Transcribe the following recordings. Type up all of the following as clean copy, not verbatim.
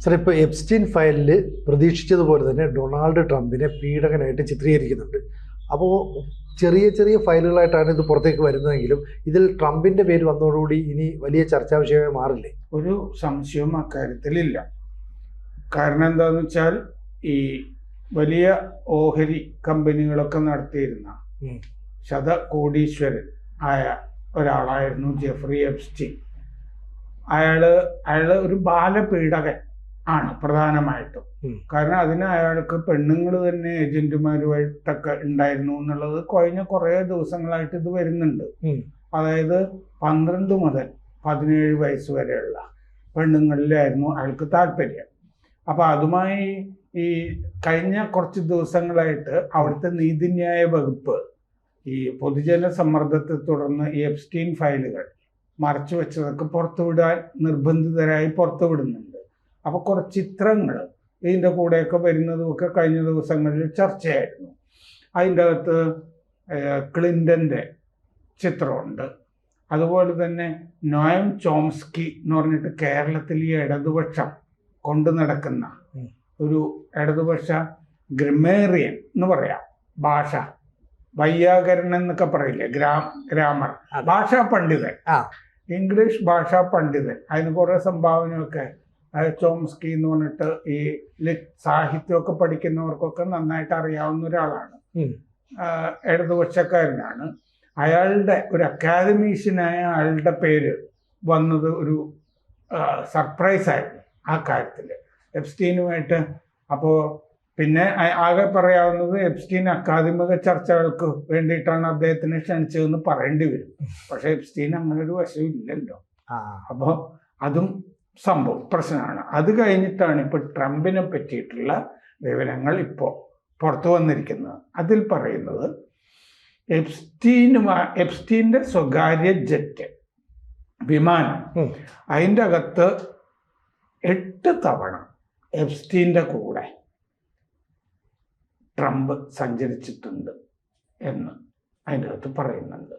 Sir, ഇപ്പോൾ Epstein ഫയലിൽ പ്രതീക്ഷിച്ചതുപോലെ തന്നെ ഡൊണാൾഡ് ട്രംപിനെ പീഡകനായിട്ട് ചിത്രീകരിക്കുന്നുണ്ട്. അപ്പോൾ ചെറിയ ചെറിയ ഫയലുകളായിട്ടാണ് ഇത് പുറത്തേക്ക് വരുന്നതെങ്കിലും ഇതിൽ ട്രംപിൻ്റെ പേര് വന്നതോടുകൂടി ഇനി വലിയ ചർച്ചാ വിഷയമായി മാറില്ലേ? ഒരു സംശയവും അക്കാര്യത്തിലില്ല. കാരണം എന്താണെന്ന് വെച്ചാൽ ഈ വലിയ ഓഹരി കമ്പനികളൊക്കെ നടത്തിയിരുന്ന ശതകോടീശ്വരൻ ആയ ഒരാളായിരുന്നു ജെഫ്രി എപ്സ്റ്റീൻ. അയാള് ഒരു ബാലപീഡകൻ ആണ് പ്രധാനമായിട്ടും. കാരണം അതിന് അയാൾക്ക് പെണ്ണുങ്ങൾ തന്നെ ഏജന്റുമാരുമായിട്ടൊക്കെ ഉണ്ടായിരുന്നു എന്നുള്ളത് കഴിഞ്ഞ കുറേ ദിവസങ്ങളായിട്ട് ഇത് വരുന്നുണ്ട്. അതായത് 12 മുതൽ 17 വയസ്സ് വരെയുള്ള പെണ്ണുങ്ങളിലായിരുന്നു അയാൾക്ക് താല്പര്യം. അപ്പൊ അതുമായി ഈ കഴിഞ്ഞ കുറച്ച് ദിവസങ്ങളായിട്ട് അവിടുത്തെ നീതിന്യായ വകുപ്പ് ഈ പൊതുജന സമ്മർദ്ദത്തെ തുടർന്ന് ഈ എപ്സ്റ്റീൻ ഫയലുകൾ മറച്ചു വെച്ചതൊക്കെ പുറത്തുവിടാൻ നിർബന്ധിതരായി പുറത്തുവിടുന്നുണ്ട്. അപ്പൊ കുറച്ച് ചിത്രങ്ങൾ ഇതിൻ്റെ കൂടെയൊക്കെ വരുന്നതുമൊക്കെ കഴിഞ്ഞ ദിവസങ്ങളിൽ ചർച്ചയായിരുന്നു. അതിൻ്റെ അകത്ത് ക്ലിൻ്റൻ്റെ ചിത്രമുണ്ട്. അതുപോലെ തന്നെ നോയം ചോംസ്കി എന്ന് പറഞ്ഞിട്ട് കേരളത്തിൽ ഈ ഇടതുപക്ഷം കൊണ്ടു നടക്കുന്ന ഒരു ഇടതുപക്ഷ ഗ്രമേറിയൻ എന്ന് പറയാം, ഭാഷ വൈയാകരണൻ എന്നൊക്കെ പറയില്ലേ, ഗ്രാമർ, ഭാഷാ പണ്ഡിതൻ, ഇംഗ്ലീഷ് ഭാഷാ പണ്ഡിതൻ. അതിന് കുറേ സംഭാവനയൊക്കെ ചോംസ്കി എന്ന് പറഞ്ഞിട്ട് ഈ സാഹിത്യമൊക്കെ പഠിക്കുന്നവർക്കൊക്കെ നന്നായിട്ട് അറിയാവുന്ന ഒരാളാണ്. ഇടതുപക്ഷക്കാരനാണ്. അയാളുടെ ഒരു അക്കാദമീഷ്യനായ അയാളുടെ പേര് വന്നത് ഒരു സർപ്രൈസ് ആയിരുന്നു ആ കാര്യത്തിൽ എപ്സ്റ്റീനുമായിട്ട്. അപ്പോൾ പിന്നെ ആകെ പറയാവുന്നത് എപ്സ്റ്റീൻ അക്കാദമിക ചർച്ചകൾക്ക് വേണ്ടിയിട്ടാണ് അദ്ദേഹത്തിനെ ക്ഷണിച്ചതെന്ന് പറയേണ്ടി വരും. പക്ഷെ എപ്സ്റ്റീൻ അങ്ങനെ ഒരു വശമില്ലല്ലോ. അപ്പോൾ അതും സംഭവം പ്രശ്നമാണ്. അത് കഴിഞ്ഞിട്ടാണ് ഇപ്പോൾ ട്രംപിനെ പറ്റിയിട്ടുള്ള വിവരങ്ങൾ ഇപ്പോൾ പുറത്തു വന്നിരിക്കുന്നത്. അതിൽ പറയുന്നത് എപ്സ്റ്റീൻ്റെ സ്വകാര്യ ജെറ്റ് വിമാനം, അതിൻ്റെ അകത്ത് 8 തവണ എപ്സ്റ്റീൻ്റെ കൂടെ ട്രംപ് സഞ്ചരിച്ചിട്ടുണ്ട് എന്ന് അതിൻ്റെ അകത്ത് പറയുന്നുണ്ട്.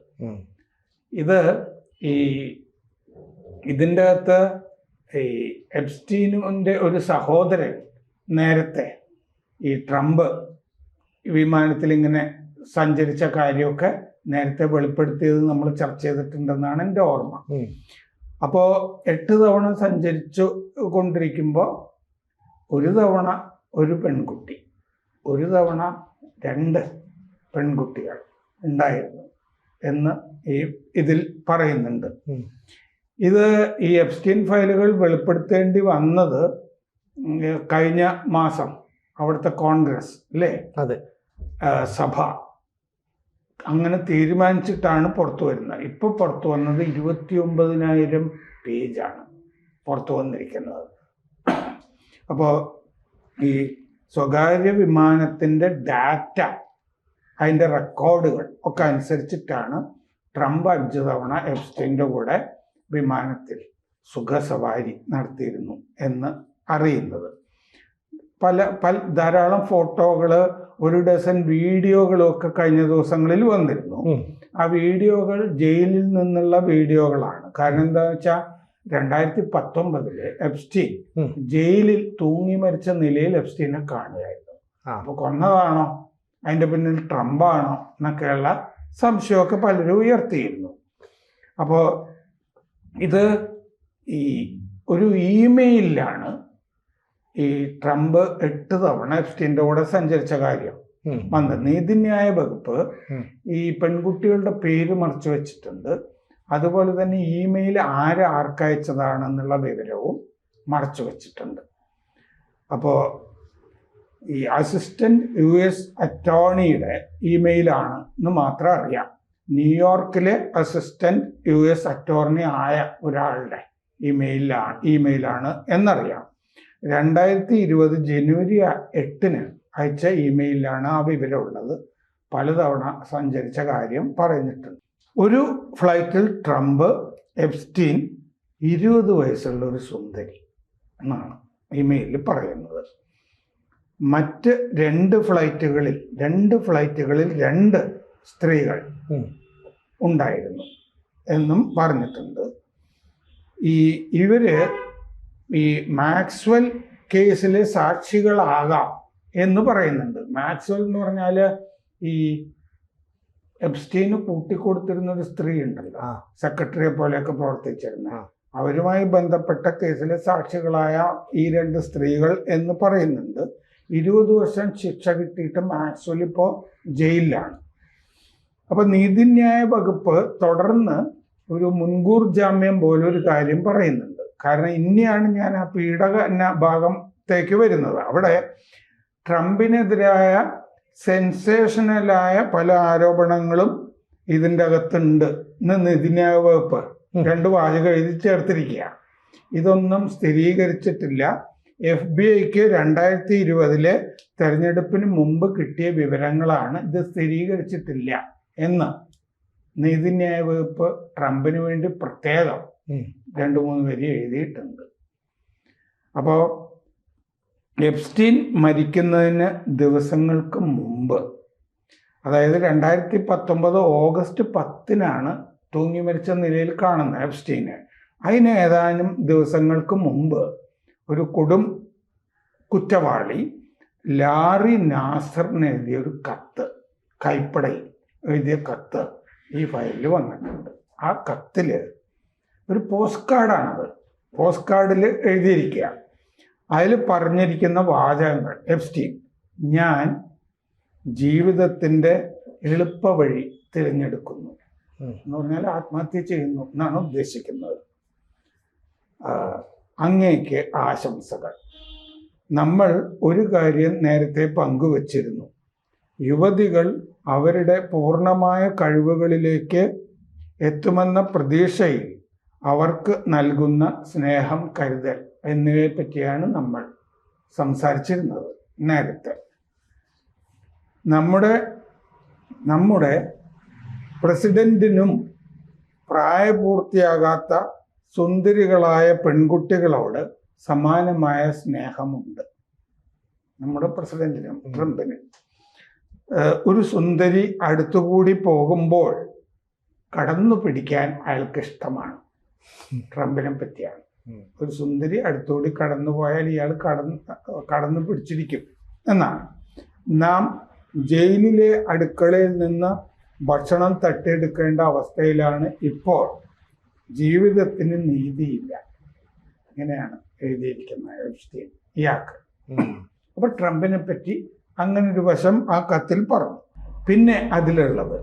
ഇതിൻ്റെ അകത്ത് ഈ എപ്സ്റ്റീനിൻ്റെ ഒരു സഹോദരൻ നേരത്തെ ഈ ട്രംപ് വിമാനത്തിൽ ഇങ്ങനെ സഞ്ചരിച്ച കാര്യമൊക്കെ നേരത്തെ വെളിപ്പെടുത്തിയത് നമ്മൾ ചർച്ച ചെയ്തിട്ടുണ്ടെന്നാണ് എൻ്റെ ഓർമ്മ. അപ്പോൾ 8 തവണ സഞ്ചരിച്ചു കൊണ്ടിരിക്കുമ്പോൾ ഒരു തവണ ഒരു പെൺകുട്ടി, ഒരു തവണ 2 പെൺകുട്ടികൾ ഉണ്ടായിരുന്നു എന്ന് ഇതിൽ പറയുന്നുണ്ട്. ഇത് ഈ എപ്സ്റ്റീൻ ഫയലുകൾ വെളിപ്പെടുത്തേണ്ടി വന്നത് കഴിഞ്ഞ മാസം അവിടുത്തെ കോൺഗ്രസ് അല്ലേ, അതെ, സഭ അങ്ങനെ തീരുമാനിച്ചിട്ടാണ് പുറത്തു വരുന്നത്. ഇപ്പോൾ പുറത്തു വന്നത് 29,000 പേജാണ് പുറത്തു വന്നിരിക്കുന്നത്. അപ്പോൾ ഈ സ്വകാര്യ വിമാനത്തിൻ്റെ ഡാറ്റ, അതിൻ്റെ റെക്കോർഡുകൾ ഒക്കെ അനുസരിച്ചിട്ടാണ് ട്രംപ് 5 തവണ എപ്സ്റ്റീൻ്റെ കൂടെ വിമാനത്തിൽ സുഖസവാരി നടത്തിയിരുന്നു എന്ന് അറിയുന്നത്. ധാരാളം ഫോട്ടോകൾ, 1 ഡസൻ വീഡിയോകളും ഒക്കെ കഴിഞ്ഞ ദിവസങ്ങളിൽ വന്നിരുന്നു. ആ വീഡിയോകൾ ജയിലിൽ നിന്നുള്ള വീഡിയോകളാണ്. കാരണം എന്താണെന്ന് വെച്ചാൽ 2019 എപ്സ്റ്റീൻ ജയിലിൽ തൂങ്ങി മരിച്ച നിലയിൽ എപ്സ്റ്റീനെ കാണുകയായിരുന്നു. അപ്പൊ കൊന്നതാണോ, അതിന്റെ പിന്നിൽ ട്രംപാണോ എന്നൊക്കെയുള്ള സംശയമൊക്കെ പലരും ഉയർത്തിയിരുന്നു. അപ്പോൾ ഇത് ഈ ഒരു ഇമെയിലാണ് ഈ ട്രംപ് 8 തവണ എപ്സ്റ്റീൻ്റെ കൂടെ സഞ്ചരിച്ച കാര്യം വന്നത്. നീതിന്യായ വകുപ്പ് ഈ പെൺകുട്ടികളുടെ പേര് മറച്ചു വെച്ചിട്ടുണ്ട്. അതുപോലെ തന്നെ ഇമെയിൽ ആർക്കയച്ചതാണെന്നുള്ള വിവരവും മറച്ചു വെച്ചിട്ടുണ്ട്. അപ്പോൾ ഈ അസിസ്റ്റന്റ് US അറ്റോർണിയുടെ ഇമെയിലാണ് എന്ന് മാത്രം അറിയാം. ന്യൂയോർക്കിലെ അസിസ്റ്റന്റ് US അറ്റോർണി ആയ ഒരാളുടെ ഇമെയിലാണ് എന്നറിയാം. 2020 ജനുവരി 8 അയച്ച ഇമെയിലാണ് ആ വിവരമുള്ളത്. പലതവണ സഞ്ചരിച്ച കാര്യം പറഞ്ഞിട്ടുണ്ട്. ഒരു ഫ്ലൈറ്റിൽ ട്രംപ്, എപ്സ്റ്റീൻ 20 വയസ്സുള്ള ഒരു സുന്ദരി എന്നാണ് ഇമെയിലിൽ പറയുന്നത്. മറ്റ് 2 ഫ്ലൈറ്റുകളിൽ 2 സ്ത്രീകൾ ഉണ്ടായിരുന്നു എന്നും പറഞ്ഞിട്ടുണ്ട്. ഇവര് ഈ മാക്സ്വെൽ കേസിലെ സാക്ഷികളാകാം എന്ന് പറയുന്നുണ്ട്. മാക്സ്വെൽ എന്ന് പറഞ്ഞാൽ ഈ എപ്സ്റ്റീന് കൂട്ടിക്കൊടുത്തിരുന്ന ഒരു സ്ത്രീ ഉണ്ടല്ലോ, സെക്രട്ടറിയെ പോലെയൊക്കെ പ്രവർത്തിച്ചിരുന്ന, അവരുമായി ബന്ധപ്പെട്ട കേസിലെ സാക്ഷികളായ ഈ 2 സ്ത്രീകൾ എന്ന് പറയുന്നുണ്ട്. 20 വർഷം ശിക്ഷ കിട്ടിയിട്ട് മാക്സ്വെൽ ഇപ്പോൾ ജയിലിലാണ്. അപ്പൊ നീതിന്യായ വകുപ്പ് തുടർന്ന് ഒരു മുൻകൂർ ജാമ്യം പോലെ ഒരു കാര്യം പറയുന്നുണ്ട്. കാരണം ഇനിയാണ് ഞാൻ ആ പീഡന ഭാഗത്തേക്ക് വരുന്നത്. അവിടെ ട്രംപിനെതിരായ സെൻസേഷണലായ പല ആരോപണങ്ങളും ഇതിൻ്റെ അകത്തുണ്ട് എന്ന് നീതിന്യായ വകുപ്പ് 2 വാചകം എഴുതി ചേർത്തിരിക്കുക. ഇതൊന്നും സ്ഥിരീകരിച്ചിട്ടില്ല. FBI-ക്ക് 2020 തെരഞ്ഞെടുപ്പിന് മുമ്പ് കിട്ടിയ വിവരങ്ങളാണ്, ഇത് സ്ഥിരീകരിച്ചിട്ടില്ല എന്ന് നീതിന്യായ വകുപ്പ് ട്രംപിന് വേണ്ടി പ്രത്യേകം 2-3 വരി എഴുതിയിട്ടുണ്ട്. അപ്പോൾ എപ്സ്റ്റീൻ മരിക്കുന്നതിന് ദിവസങ്ങൾക്ക് മുമ്പ്, അതായത് 2019 ഓഗസ്റ്റ് 10-നാണ് തൂങ്ങി മരിച്ച നിലയിൽ കാണുന്നത് എപ്സ്റ്റീനെ. അതിന് ഏതാനും ദിവസങ്ങൾക്ക് മുമ്പ് ഒരു കൊടും കുറ്റവാളി ലാറി നാസറിന് എഴുതിയ ഒരു കത്ത്, കൈപ്പടയിൽ എഴുതിയ കത്ത് ഈ ഫയലിൽ വന്നിട്ടുണ്ട്. ആ കത്തിൽ ഒരു പോസ്റ്റ് കാർഡാണത്. പോസ്റ്റ് കാർഡിൽ എഴുതിയിരിക്കുക, അതിൽ പറഞ്ഞിരിക്കുന്ന വാചകങ്ങൾ: എപ്സ്റ്റീൻ, ഞാൻ ജീവിതത്തിൻ്റെ എളുപ്പവഴി തിരഞ്ഞെടുക്കുന്നു എന്ന് പറഞ്ഞാൽ ആത്മഹത്യ ചെയ്യുന്നു എന്നാണ് ഉദ്ദേശിക്കുന്നത്. അങ്ങേക്ക് ആശംസകൾ. നമ്മൾ ഒരു കാര്യം നേരത്തെ പങ്കുവച്ചിരുന്നു. യുവതികൾ അവരുടെ പൂർണ്ണമായ കഴിവുകളിലേക്ക് എത്തുമെന്ന പ്രതീക്ഷയിൽ അവർക്ക് നൽകുന്ന സ്നേഹം, കരുതൽ എന്നിവയെ പറ്റിയാണ് നമ്മൾ സംസാരിച്ചിരുന്നത് നേരത്തെ. നമ്മുടെ പ്രസിഡന്റിനും പ്രായപൂർത്തിയാകാത്ത സുന്ദരികളായ പെൺകുട്ടികളോട് സമാനമായ സ്നേഹമുണ്ട്. നമ്മുടെ പ്രസിഡന്റിനും ട്രംപിന് ഒരു സുന്ദരി അടുത്തുകൂടി പോകുമ്പോൾ കടന്നു പിടിക്കാൻ അയാൾക്ക് ഇഷ്ടമാണ്. ട്രംപിനെ പറ്റിയാണ്. ഒരു സുന്ദരി അടുത്തുകൂടി കടന്നു പോയാൽ ഇയാൾ കടന്നു പിടിച്ചിരിക്കും എന്നാണ്. നാം ജയിലിലെ അടുക്കളയിൽ നിന്ന് ഭക്ഷണം തട്ടിയെടുക്കേണ്ട അവസ്ഥയിലാണ് ഇപ്പോൾ. ജീവിതത്തിന് നീതിയില്ല. ഇങ്ങനെയാണ് എഴുതിയിരിക്കുന്നത് എപ്സ്റ്റീൻ ഇയാൾക്ക്. അപ്പൊ ട്രംപിനെ പറ്റി അങ്ങനെ ഒരു വശം ആ കത്തിൽ പറഞ്ഞു. പിന്നെ അതിലുള്ളത്,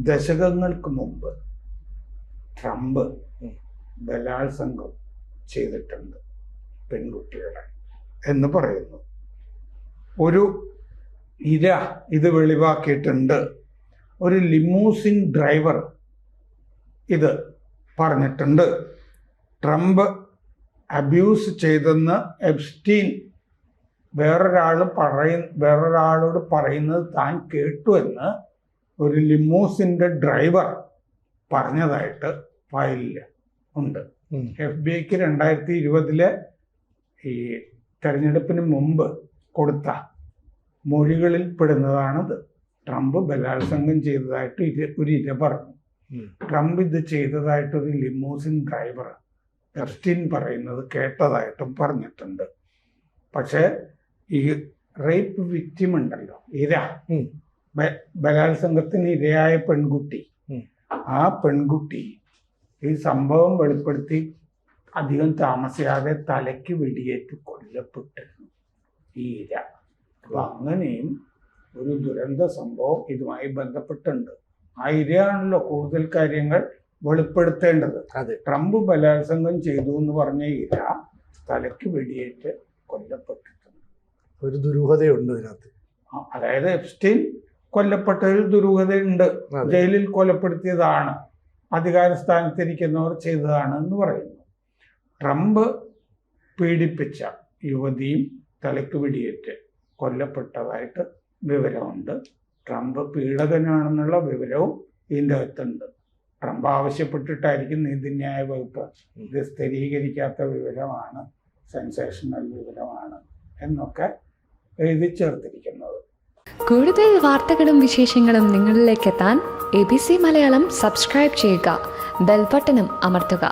ദശകങ്ങൾക്ക് മുമ്പ് ട്രംപ് ബലാത്സംഗം ചെയ്തിട്ടുണ്ട് പെൺകുട്ടികളെ എന്ന് പറയുന്നു. ഒരു ഇര ഇത് വെളിവാക്കിയിട്ടുണ്ട്. ഒരു ലിമൂസിൻ ഡ്രൈവർ ഇത് പറഞ്ഞിട്ടുണ്ട്. ട്രംപ് അബ്യൂസ് ചെയ്തെന്ന് എപ്സ്റ്റീൻ വേറൊരാളോട് പറയുന്നത് താൻ കേട്ടു എന്ന് ഒരു ലിമൂസിൻ്റെ ഡ്രൈവർ പറഞ്ഞതായിട്ട് ഫയലിൽ ഉണ്ട്. FBI-ക്ക് 2020 ഈ തെരഞ്ഞെടുപ്പിന് മുമ്പ് കൊടുത്ത മൊഴികളിൽ പെടുന്നതാണത്. ട്രംപ് ബലാത്സംഗം ചെയ്തതായിട്ട് ഒരു ഇര പറഞ്ഞു. ട്രംപ് ഇത് ചെയ്തതായിട്ടൊരു ലിമൂസിൻ ഡ്രൈവർ എപ്സ്റ്റീൻ പറയുന്നത് കേട്ടതായിട്ടും പറഞ്ഞിട്ടുണ്ട്. പക്ഷേ ഈ റേപ്പ് വിക്റ്റിം ഉണ്ടല്ലോ, ഇര, ബലാത്സംഗത്തിന് ഇരയായ പെൺകുട്ടി, ആ പെൺകുട്ടി ഈ സംഭവം വെളിപ്പെടുത്തി അധികം താമസിയാതെ തലയ്ക്ക് വെടിയേറ്റ് കൊല്ലപ്പെട്ടിരുന്നു ഈ ഇര. അപ്പൊ അങ്ങനെയും ഒരു ദുരന്ത സംഭവം ഇതുമായി ബന്ധപ്പെട്ടുണ്ട്. ആ ഇരയാണല്ലോ കൂടുതൽ കാര്യങ്ങൾ വെളിപ്പെടുത്തേണ്ടത്. ട്രംപ് ബലാത്സംഗം ചെയ്തു എന്ന് പറഞ്ഞ ഇര തലയ്ക്ക് വെടിയേറ്റ് കൊല്ലപ്പെട്ടിട്ടുണ്ട്. ഒരു ദുരൂഹതയുണ്ട് ഇതിനകത്ത്. അതായത് എപ്സ്റ്റീൻ കൊല്ലപ്പെട്ടതിൽ ദുരൂഹതയുണ്ട്. ജയിലിൽ കൊലപ്പെടുത്തിയതാണ്, അധികാര സ്ഥാനത്തിരിക്കുന്നവർ ചെയ്തതാണ് എന്ന് പറയുന്നു. ട്രംപ് പീഡിപ്പിച്ച യുവതിയും തലയ്ക്ക് വെടിയേറ്റ് കൊല്ലപ്പെട്ടതായിട്ട് വിവരമുണ്ട്. ട്രംപ് പീഡകനാണെന്നുള്ള വിവരവും ഇതിൻ്റെ അകത്തുണ്ട്. ട്രംപ് ആവശ്യപ്പെട്ടിട്ടായിരിക്കും നീതിന്യായ വകുപ്പ് ഇത് സ്ഥിരീകരിക്കാത്ത വിവരമാണ്, സെൻസേഷണൽ വിവരമാണ് എന്നൊക്കെ എഴുതി ചേർത്തിരിക്കുന്നത്. കൂടുതൽ വാർത്തകളും വിശേഷങ്ങളും നിങ്ങളിലേക്ക് എത്താൻ ABC മലയാളം സബ്സ്ക്രൈബ് ചെയ്യുക, ബെൽബട്ടനും അമർത്തുക.